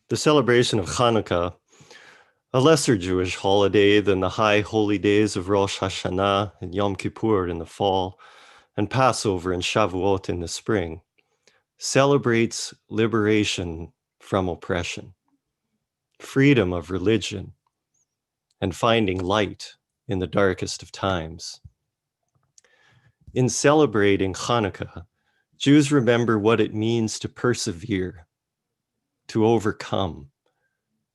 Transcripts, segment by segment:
The celebration of Hanukkah, a lesser Jewish holiday than the high holy days of Rosh Hashanah and Yom Kippur in the fall, and Passover and Shavuot in the spring, celebrates liberation from oppression, freedom of religion, and finding light in the darkest of times. In celebrating Hanukkah, Jews remember what it means to persevere, to overcome,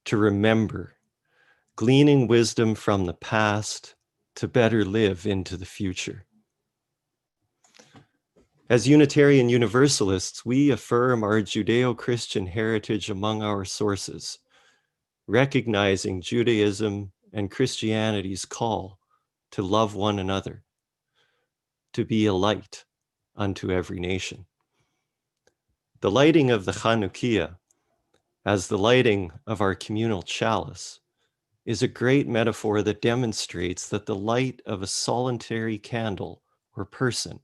to remember, gleaning wisdom from the past to better live into the future. As Unitarian Universalists, we affirm our Judeo-Christian heritage among our sources, recognizing Judaism and Christianity's call to love one another, to be a light unto every nation. The lighting of the Chanukiah, as the lighting of our communal chalice, is a great metaphor that demonstrates that the light of a solitary candle or person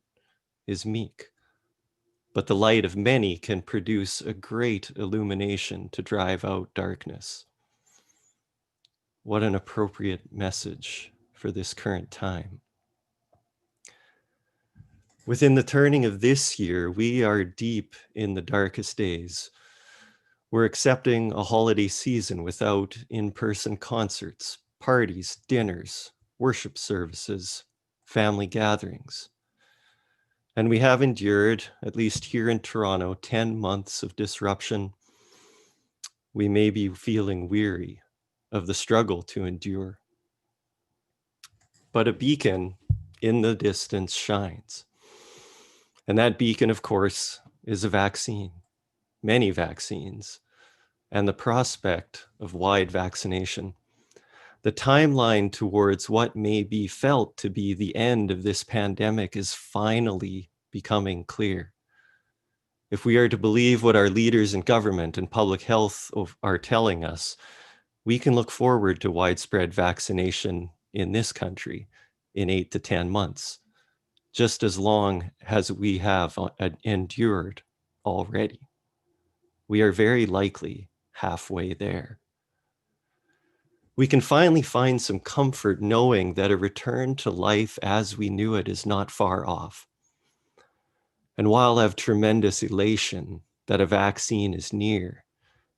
is meek, but the light of many can produce a great illumination to drive out darkness. What an appropriate message for this current time. Within the turning of this year, we are deep in the darkest days. We're accepting a holiday season without in-person concerts, parties, dinners, worship services, family gatherings. And we have endured, at least here in Toronto, 10 months of disruption. We may be feeling weary of the struggle to endure. But a beacon in the distance shines. And that beacon, of course, is a vaccine, many vaccines, and the prospect of wide vaccination. The timeline towards what may be felt to be the end of this pandemic is finally becoming clear. If we are to believe what our leaders in government and public health are telling us, we can look forward to widespread vaccination in this country in 8 to 10 months, just as long as we have endured already. We are very likely halfway there. We can finally find some comfort knowing that a return to life as we knew it is not far off. And while I have tremendous elation that a vaccine is near,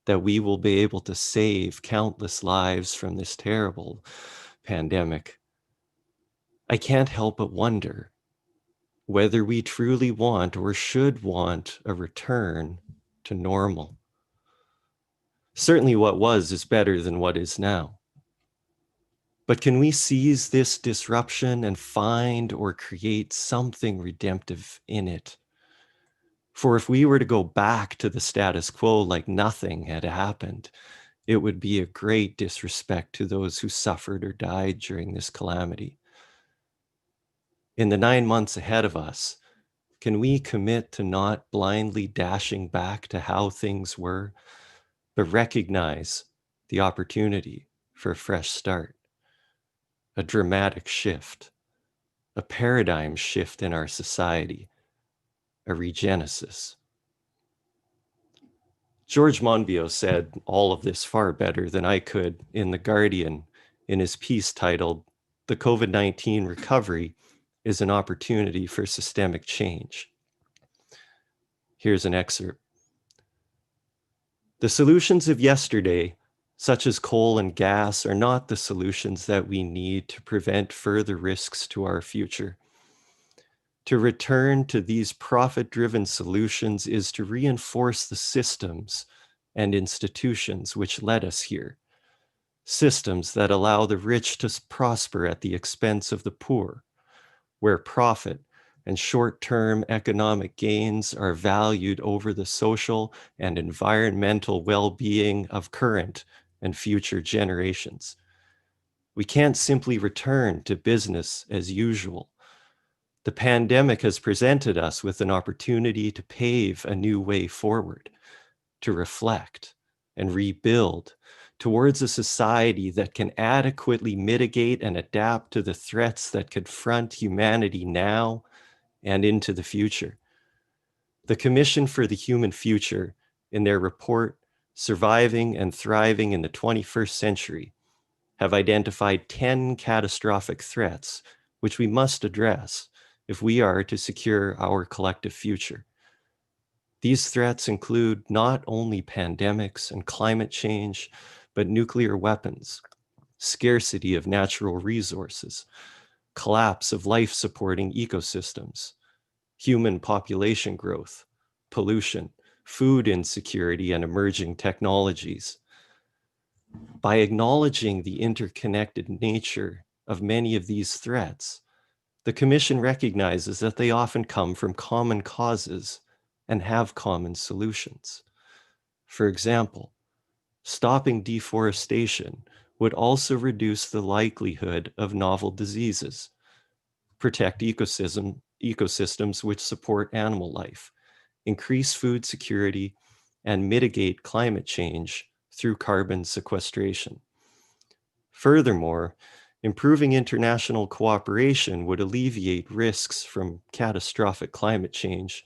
that we will be able to save countless lives from this terrible pandemic, I can't help but wonder whether we truly want or should want a return to normal. Certainly what was is better than what is now. But can we seize this disruption and find or create something redemptive in it? For if we were to go back to the status quo like nothing had happened, it would be a great disrespect to those who suffered or died during this calamity. In the 9 months ahead of us, can we commit to not blindly dashing back to how things were, but recognize the opportunity for a fresh start, a dramatic shift, a paradigm shift in our society, a regenesis? George Monbiot said all of this far better than I could in The Guardian in his piece titled, "The COVID-19 Recovery is an Opportunity for Systemic Change." Here's an excerpt. "The solutions of yesterday, such as coal and gas, are not the solutions that we need to prevent further risks to our future. To return to these profit-driven solutions is to reinforce the systems and institutions which led us here, systems that allow the rich to prosper at the expense of the poor, where profit and short-term economic gains are valued over the social and environmental well-being of current and future generations. We can't simply return to business as usual. The pandemic has presented us with an opportunity to pave a new way forward, to reflect and rebuild towards a society that can adequately mitigate and adapt to the threats that confront humanity now and into the future. The Commission for the Human Future, in their report, surviving and thriving in the 21st century, have identified 10 catastrophic threats which we must address if we are to secure our collective future. These threats include not only pandemics and climate change, but nuclear weapons, scarcity of natural resources, collapse of life-supporting ecosystems, human population growth, pollution, food insecurity, and emerging technologies. By acknowledging the interconnected nature of many of these threats, the Commission recognizes that they often come from common causes and have common solutions. For example, stopping deforestation would also reduce the likelihood of novel diseases, protect ecosystems which support animal life, increase food security, and mitigate climate change through carbon sequestration. Furthermore, improving international cooperation would alleviate risks from catastrophic climate change,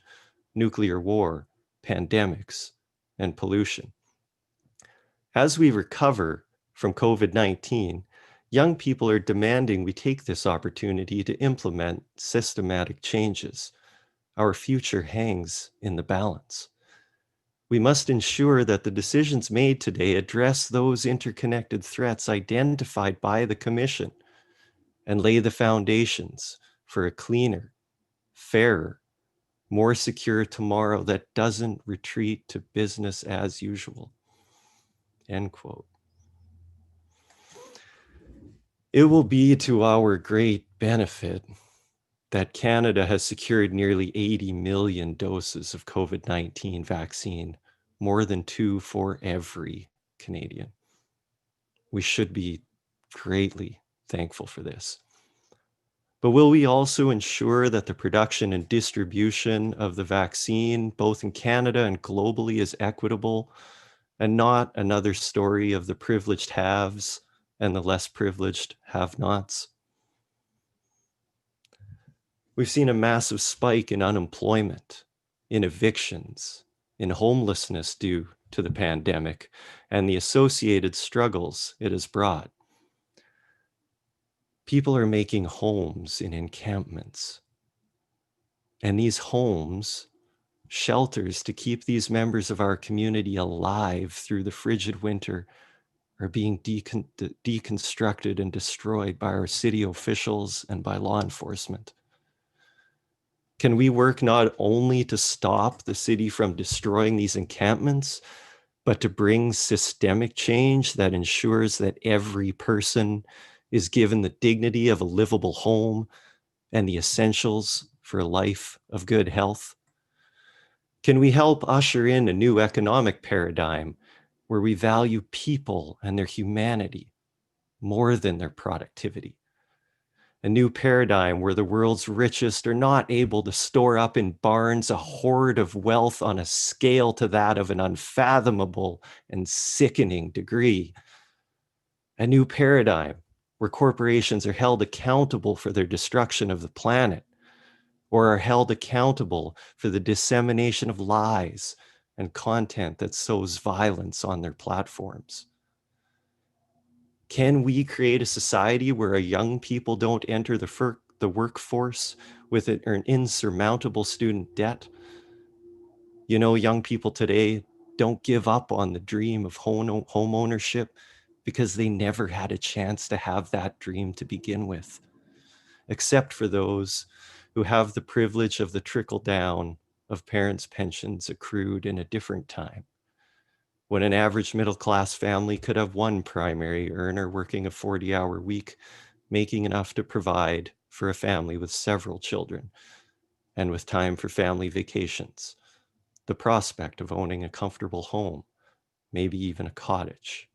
nuclear war, pandemics, and pollution. As we recover from COVID-19, young people are demanding we take this opportunity to implement systematic changes. Our future hangs in the balance. We must ensure that the decisions made today address those interconnected threats identified by the Commission and lay the foundations for a cleaner, fairer, more secure tomorrow that doesn't retreat to business as usual. End quote. It will be to our great benefit that Canada has secured nearly 80 million doses of COVID-19 vaccine, more than 2 for every Canadian. We should be greatly thankful for this. But will we also ensure that the production and distribution of the vaccine, both in Canada and globally, is equitable and not another story of the privileged haves and the less privileged have-nots? We've seen a massive spike in unemployment, in evictions, in homelessness due to the pandemic and the associated struggles it has brought. People are making homes in encampments. And these homes, shelters to keep these members of our community alive through the frigid winter, are being deconstructed and destroyed by our city officials and by law enforcement. Can we work not only to stop the city from destroying these encampments, but to bring systemic change that ensures that every person is given the dignity of a livable home and the essentials for a life of good health? Can we help usher in a new economic paradigm where we value people and their humanity more than their productivity? A new paradigm where the world's richest are not able to store up in barns a hoard of wealth on a scale to that of an unfathomable and sickening degree. A new paradigm where corporations are held accountable for their destruction of the planet, or are held accountable for the dissemination of lies and content that sows violence on their platforms. Can we create a society where our young people don't enter the workforce with an insurmountable student debt? You know, young people today don't give up on the dream of home ownership because they never had a chance to have that dream to begin with, except for those who have the privilege of the trickle down of parents' pensions accrued in a different time, when an average middle-class family could have one primary earner working a 40-hour week, making enough to provide for a family with several children, and with time for family vacations, the prospect of owning a comfortable home, maybe even a cottage.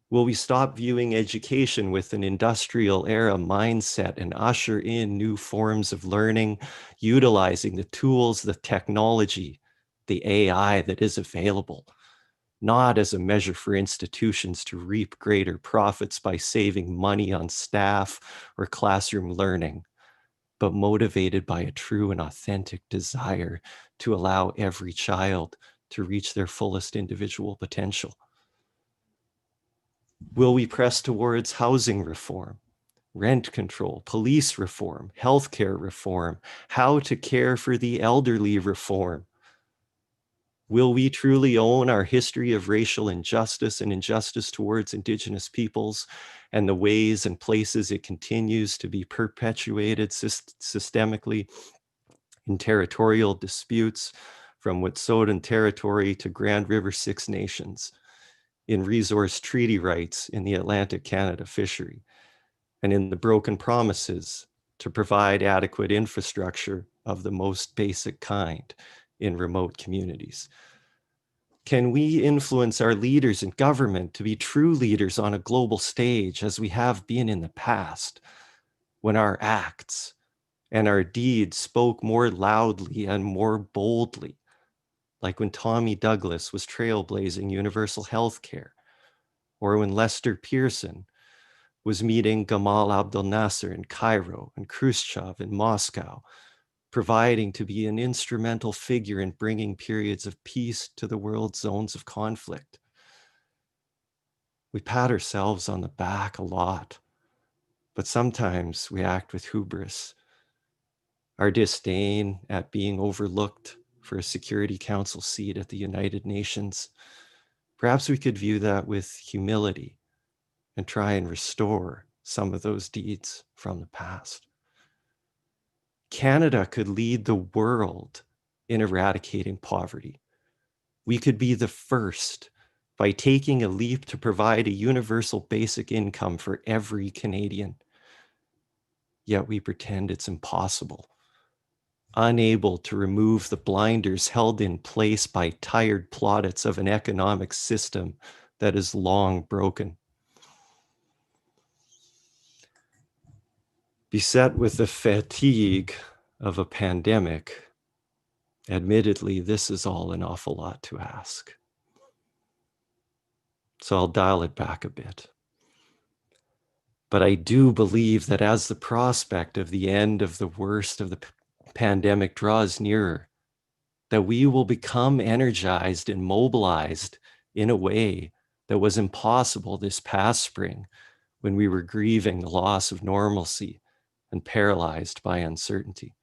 Will we stop viewing education with an industrial era mindset and usher in new forms of learning, utilizing the tools, the technology, the AI that is available, not as a measure for institutions to reap greater profits by saving money on staff or classroom learning, but motivated by a true and authentic desire to allow every child to reach their fullest individual potential? Will we press towards housing reform, rent control, police reform, healthcare reform, how to care for the elderly reform? Will we truly own our history of racial injustice and injustice towards Indigenous peoples and the ways and places it continues to be perpetuated systemically in territorial disputes from Wet'suwet'en territory to Grand River Six Nations, in resource treaty rights in the Atlantic Canada fishery, and in the broken promises to provide adequate infrastructure of the most basic kind in remote communities? Can we influence our leaders in government to be true leaders on a global stage as we have been in the past, when our acts and our deeds spoke more loudly and more boldly, like when Tommy Douglas was trailblazing universal health care, or when Lester Pearson was meeting Gamal Abdel Nasser in Cairo and Khrushchev in Moscow, providing to be an instrumental figure in bringing periods of peace to the world's zones of conflict. We pat ourselves on the back a lot, but sometimes we act with hubris. Our disdain at being overlooked for a Security Council seat at the United Nations, perhaps we could view that with humility and try and restore some of those deeds from the past. Canada could lead the world in eradicating poverty. We could be the first by taking a leap to provide a universal basic income for every Canadian. Yet we pretend it's impossible, unable to remove the blinders held in place by tired plaudits of an economic system that is long broken. Beset with the fatigue of a pandemic, admittedly, this is all an awful lot to ask. So I'll dial it back a bit. But I do believe that as the prospect of the end of the worst of the pandemic draws nearer, that we will become energized and mobilized in a way that was impossible this past spring when we were grieving the loss of normalcy and paralyzed by uncertainty.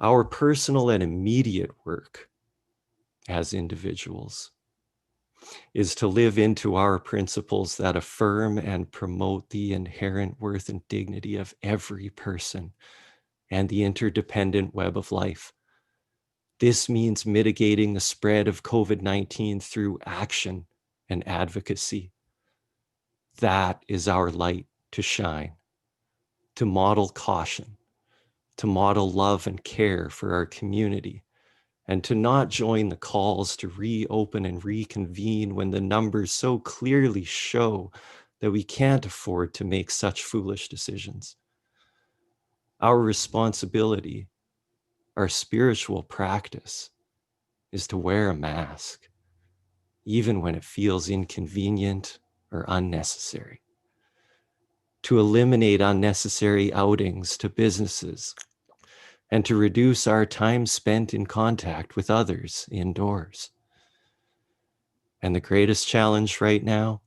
Our personal and immediate work as individuals is to live into our principles that affirm and promote the inherent worth and dignity of every person and the interdependent web of life. This means mitigating the spread of COVID-19 through action and advocacy. That is our light to shine, to model caution, to model love and care for our community, and to not join the calls to reopen and reconvene when the numbers so clearly show that we can't afford to make such foolish decisions. Our responsibility, our spiritual practice, is to wear a mask, even when it feels inconvenient or unnecessary, to eliminate unnecessary outings to businesses, and to reduce our time spent in contact with others indoors. And the greatest challenge right now,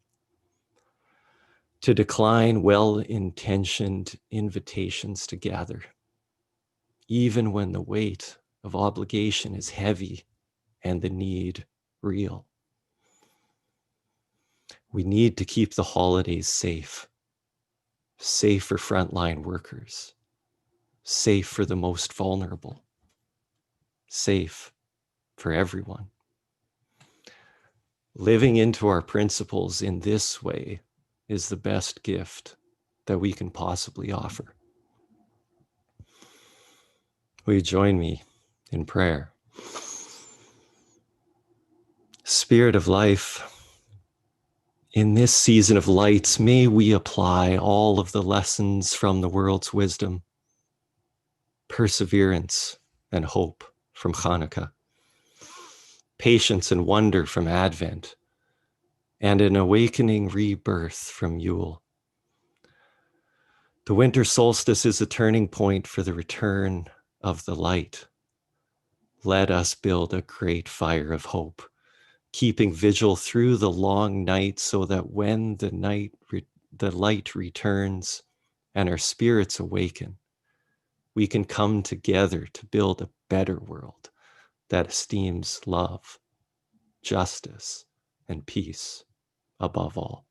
to decline well-intentioned invitations to gather, even when the weight of obligation is heavy and the need real. We need to keep the holidays safe, safe for frontline workers, safe for the most vulnerable, safe for everyone. Living into our principles in this way is the best gift that we can possibly offer. Will you join me in prayer? Spirit of life, in this season of lights, may we apply all of the lessons from the world's wisdom, perseverance and hope from Hanukkah, patience and wonder from Advent, and an awakening rebirth from Yule. The winter solstice is a turning point for the return of the light. Let us build a great fire of hope, keeping vigil through the long night, so that when the light returns and our spirits awaken, we can come together to build a better world that esteems love, justice, and peace above all.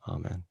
Amen.